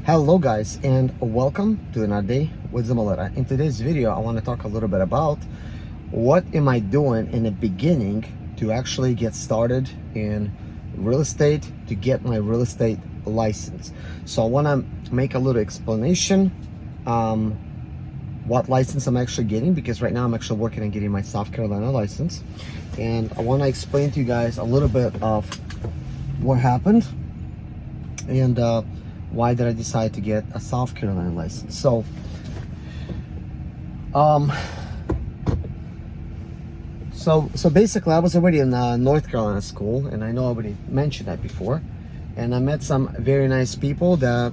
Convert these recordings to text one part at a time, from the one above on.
Hello guys, and welcome to another day with Zamaleta. In today's video I want to talk a little bit about what am I doing in the beginning to actually get started in real estate, to get my real estate license. So I want to make a little explanation what license I'm actually getting, because right now I'm actually working on getting my South Carolina license, and I want to explain to you guys a little bit of what happened and why did I decide to get a South Carolina license. So so basically I was already in North Carolina school, and I know I already mentioned that before, and I met some very nice people that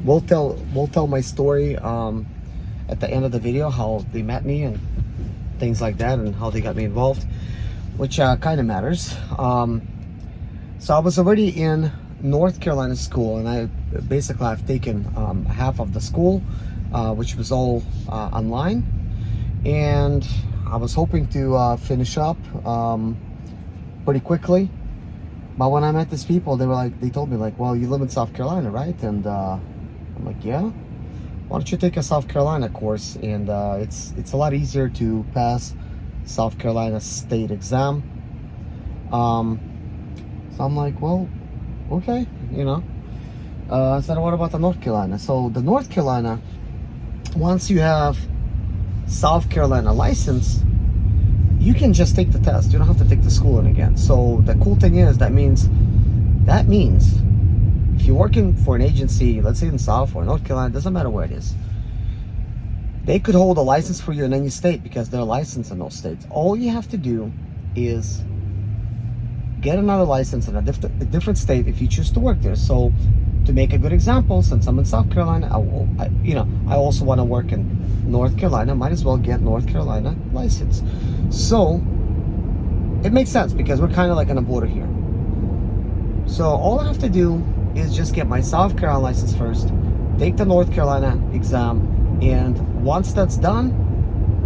will tell my story at the end of the video, how they met me and things like that, and how they got me involved, which kind of matters. So I was already in North Carolina school, and I've taken half of the school, which was all online, and I was hoping to finish up pretty quickly. But when I met these people, they told me like, well, you live in South Carolina, right? And I'm like, yeah. Why don't you take a South Carolina course? And it's a lot easier to pass South Carolina state exam. So I'm like, well, okay, I said, what about the North Carolina? So the North Carolina, once you have South Carolina license, you can just take the test. You don't have to take the schooling again. So the cool thing is, that means if you're working for an agency, let's say in South or North Carolina, doesn't matter where it is, they could hold a license for you in any state because they're licensed in those states. All you have to do is get another license in a different state if you choose to work there. So to make a good example, since I'm in South Carolina, I also want to work in North Carolina, might as well get North Carolina license. So it makes sense because we're kind of like on a border here. So all I have to do is just get my South Carolina license first, take the North Carolina exam, and once that's done,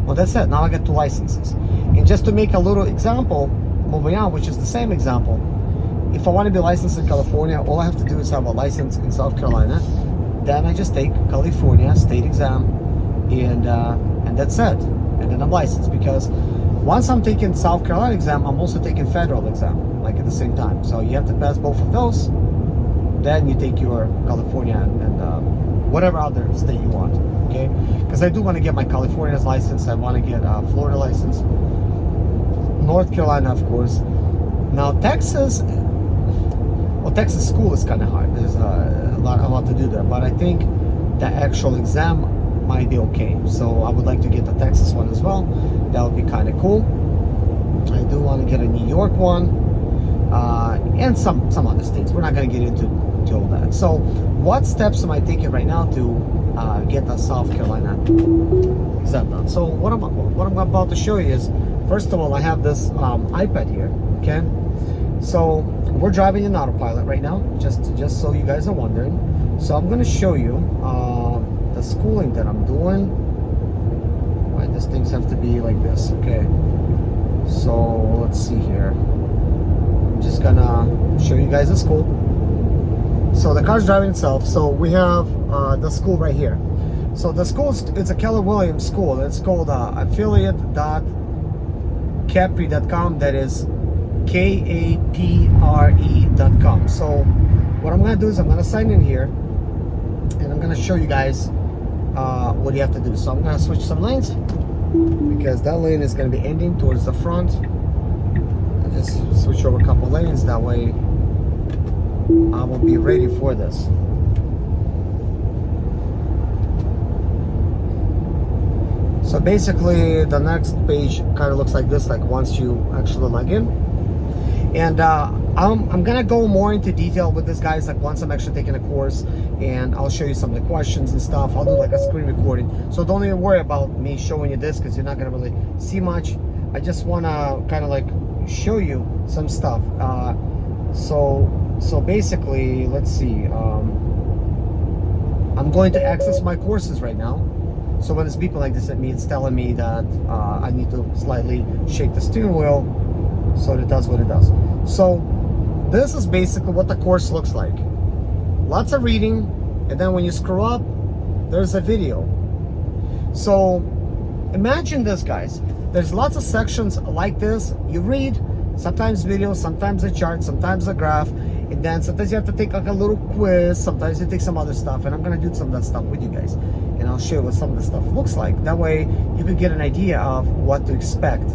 well, that's it. Now I get 2 licenses. And just to make a little example, moving on, which is the same example, if I want to be licensed in California, all I have to do is have a license in South Carolina. Then I just take California state exam, and that's it. And then I'm licensed, because once I'm taking South Carolina exam, I'm also taking federal exam, like at the same time. So you have to pass both of those. Then you take your California and whatever other state you want, okay? Because I do want to get my California's license. I want to get a Florida license. North Carolina, of course. Now Texas, well, Texas school is kind of hard. There's a lot to do there, but I think the actual exam might be okay. So I would like to get the Texas one as well. That would be kind of cool. I do want to get a New York one, and some other states. We're not going to get into all that. So what steps am I taking right now to get the South Carolina exam done? So what I'm about to show you is, first of all, I have this iPad here, okay? So we're driving in autopilot right now, just so you guys are wondering. So I'm gonna show you the schooling that I'm doing. Why these things have to be like this, okay? So let's see here. I'm just gonna show you guys the school. So the car's driving itself. So we have the school right here. So the school, it's a Keller Williams school. It's called affiliate.capre.com. That is KAPRE.com. So what I'm gonna do is I'm gonna sign in here, and I'm gonna show you guys what you have to do. So I'm gonna switch some lanes, because that lane is gonna be ending towards the front. I'll just switch over a couple lanes, that way I will be ready for this. So basically the next page kind of looks like this, like once you actually log in. And I'm gonna go more into detail with this, guys, like once I'm actually taking a course, and I'll show you some of the questions and stuff. I'll do like a screen recording, so don't even worry about me showing you this, because you're not gonna really see much. I just want to kind of like show you some stuff. So basically, let's see, I'm going to access my courses right now. So when it's beeping like this at me, it's telling me that I need to slightly shake the steering wheel so it does what it does. So this is basically what the course looks like. Lots of reading, And then when you scroll up, there's a video. So imagine this, guys. There's lots of sections like this. You read, sometimes video, sometimes a chart, sometimes a graph, and then sometimes you have to take like a little quiz, sometimes you take some other stuff, and I'm gonna do some of that stuff with you guys, and I'll show you what some of the stuff looks like. That way you can get an idea of what to expect.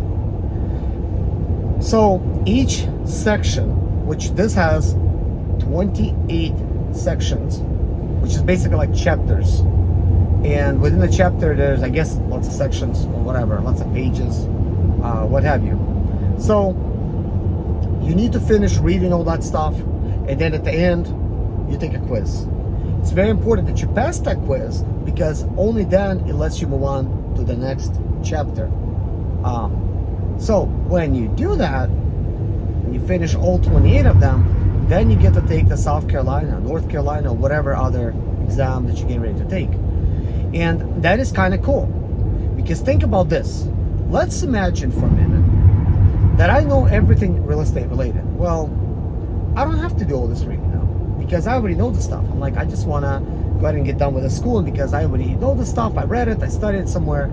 So each section, which this has 28 sections, which is basically like chapters. And within the chapter, there's, I guess, lots of sections or whatever, lots of pages, what have you. So you need to finish reading all that stuff, and then at the end, you take a quiz. It's very important that you pass that quiz, because only then it lets you move on to the next chapter. So when you do that, and you finish all 28 of them, then you get to take the South Carolina, North Carolina, whatever other exam that you're getting ready to take. And that is kind of cool, because think about this. Let's imagine for a minute that I know everything real estate related. Well, I don't have to do all this reading now, because I already know the stuff. I'm like, I just want to go ahead and get done with the school, because I already know the stuff. I read it, I studied it somewhere.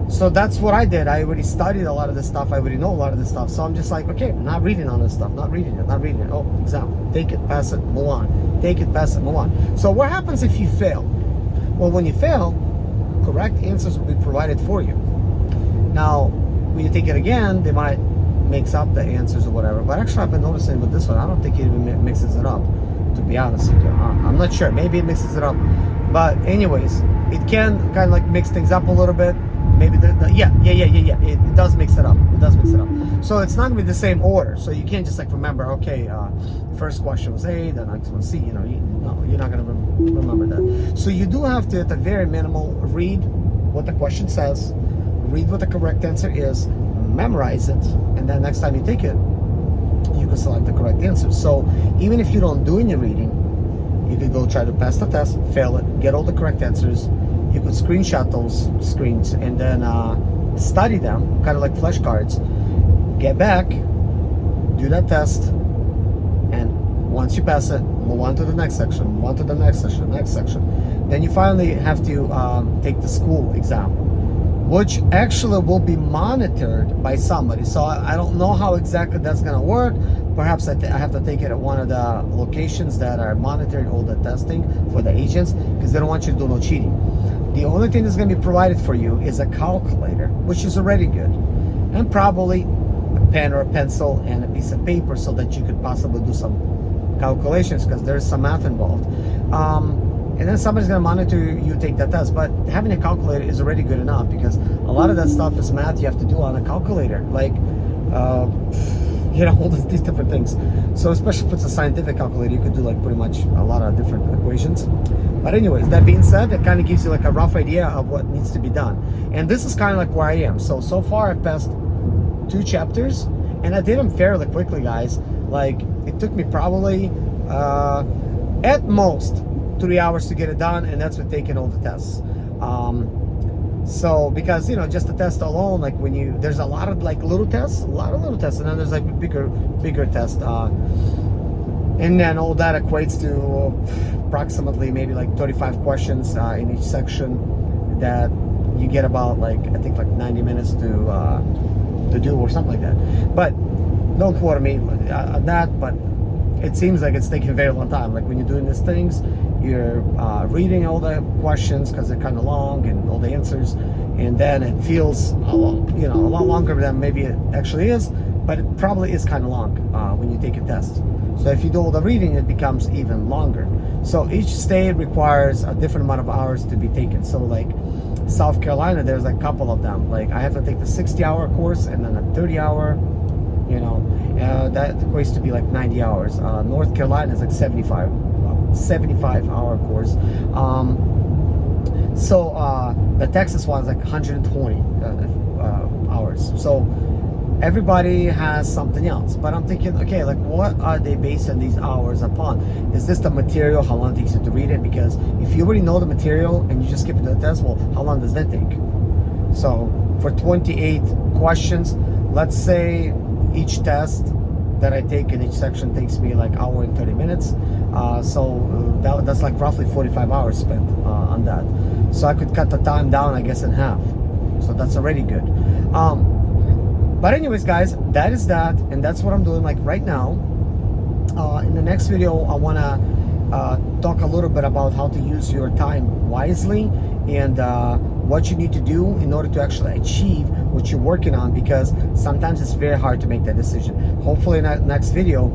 So that's what I did. I already studied a lot of this stuff. I already know a lot of this stuff. So I'm just like, okay, not reading on this stuff, not reading it. Oh, exam, take it, pass it, move on. Take it, pass it, move on. So what happens if you fail? Well, when you fail, correct answers will be provided for you. Now, when you take it again, they might mix up the answers or whatever. But actually, I've been noticing with this one, I don't think it even mixes it up, to be honest with you. I'm not sure. Maybe it mixes it up. But anyways, it can kind of like mix things up a little bit. Maybe it does mix it up. It does mix it up. So it's not gonna be the same order. So you can't just like remember, okay, first question was A, the next one C. You're not gonna remember that. So you do have to, at the very minimal, read what the question says, read what the correct answer is, memorize it, and then next time you take it, you can select the correct answer. So even if you don't do any reading, you could go try to pass the test, fail it, get all the correct answers. You could screenshot those screens and then study them, kind of like flashcards. Get back, do that test, and once you pass it, move on to the next section, move on to the next section. Then you finally have to take the school exam, which actually will be monitored by somebody. So I don't know how exactly that's going to work. Perhaps I have to take it at one of the locations that are monitoring all the testing for the agents, because they don't want you to do no cheating. The only thing that's going to be provided for you is a calculator, which is already good, and probably a pen or a pencil and a piece of paper so that you could possibly do some calculations, because there's some math involved. And then somebody's going to monitor you take that test. But having a calculator is already good enough, because a lot of that stuff is math you have to do on a calculator, like all these different things. So especially if it's a scientific calculator, you could do like pretty much a lot of different equations. But anyways, that being said, it kind of gives you like a rough idea of what needs to be done. And this is kind of like where I am. So far I've passed 2 chapters, and I did them fairly quickly, guys. Like, it took me probably at most 3 hours to get it done, and that's with taking all the tests. So because just the test alone, like there's a lot of like little tests, and then there's like bigger test, and then all that equates to approximately maybe like 35 questions in each section that you get about like, I think like 90 minutes to do or something like that. But don't quote me on that, but it seems like it's taking a very long time. Like when you're doing these things, you're reading all the questions because they're kind of long, and all the answers, and then it feels a lot longer than maybe it actually is, but it probably is kind of long when you take a test. So if you do all the reading, it becomes even longer. So each state requires a different amount of hours to be taken. So like South Carolina, there's a couple of them. Like I have to take the 60-hour course and then a 30-hour, that equates to be like 90 hours. North Carolina is like 75-hour course. So the Texas one is like 120 hours. So everybody has something else, but I'm thinking, okay, like what are they basing these hours upon? Is this the material, how long it takes you to read it? Because if you already know the material and you just skip it to the test, well, how long does that take? So for 28 questions, let's say each test that I take in each section takes me like hour and 30 minutes. That's like roughly 45 hours spent on that. So I could cut the time down, I guess, in half. So that's already good. But anyways, guys, that is that, and that's what I'm doing like right now. In the next video, I want to talk a little bit about how to use your time wisely and what you need to do in order to actually achieve what you're working on, because sometimes it's very hard to make that decision. Hopefully in that next video,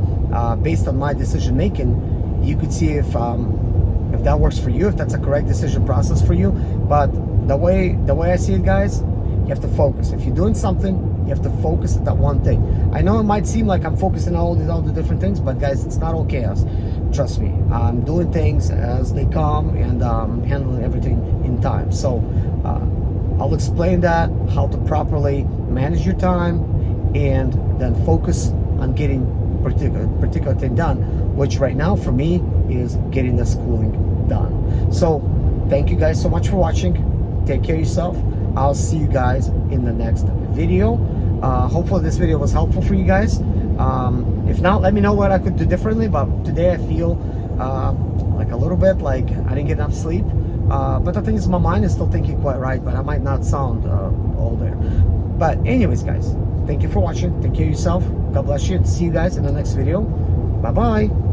based on my decision making, you could see if that works for you, if that's a correct decision process for you. But the way I see it, guys, you have to focus. If you're doing something, you have to focus at that one thing. I know it might seem like I'm focusing on all the different things, but guys, it's not all chaos. Trust me, I'm doing things as they come and handling everything in time. So I'll explain that, how to properly manage your time, and then focus on getting particular thing done, which right now for me is getting the schooling done. So thank you guys so much for watching. Take care of yourself. I'll see you guys in the next video. Hopefully this video was helpful for you guys. If not, let me know what I could do differently. But today I feel like a little bit like I didn't get enough sleep. But the thing is, my mind is still thinking quite right, but I might not sound all there. But anyways, guys, thank you for watching. Take care of yourself. God bless you, and see you guys in the next video. Bye-bye.